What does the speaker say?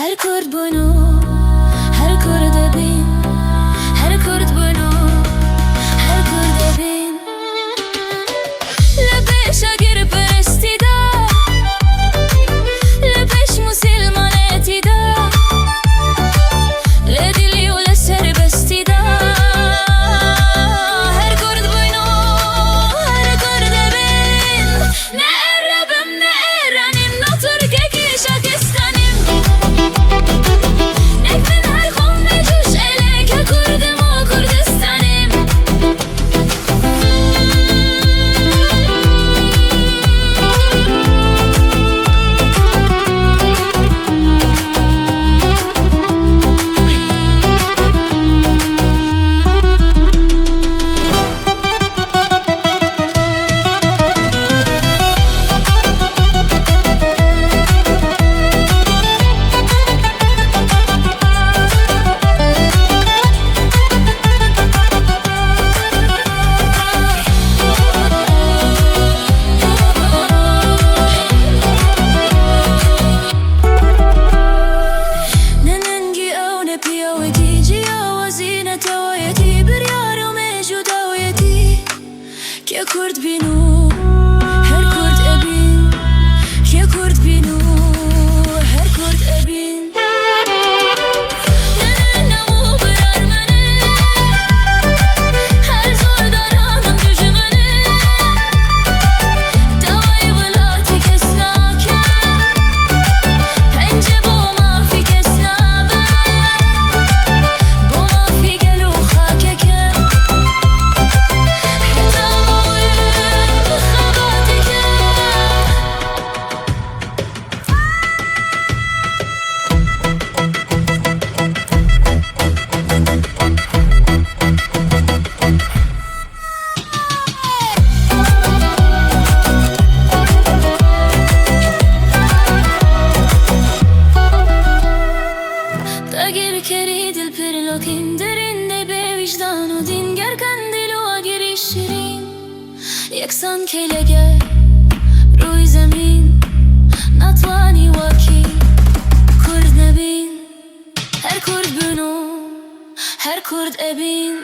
هر کرد بونو هر کرد بین هر کرد بونو هر کرد بین لبش اگر پرستی دا لبش مسلمانتی دا لدلی و لسر بستی دا هر کرد بونو هر کرد بین نعربم نعرانیم نطور که شاکستانیم نکن هر خون جوش اله که کردم و کردستانیم که کرد بینو هر کرد ابین که کرد بینو هر کرد ابین نه نمو برار منه هر زور دارم دشمنه دوای ولاتی کس ناکه پنجه با ما فی کس نابه با ما فی گلو خاکه که اگر کری دل پر لکن درنده به وجدان و دین گر کندل و اگری شیرین یکسان که لگه روی زمین نتوانی واکی کرد نبین هر کرد بنو هر کرد ابین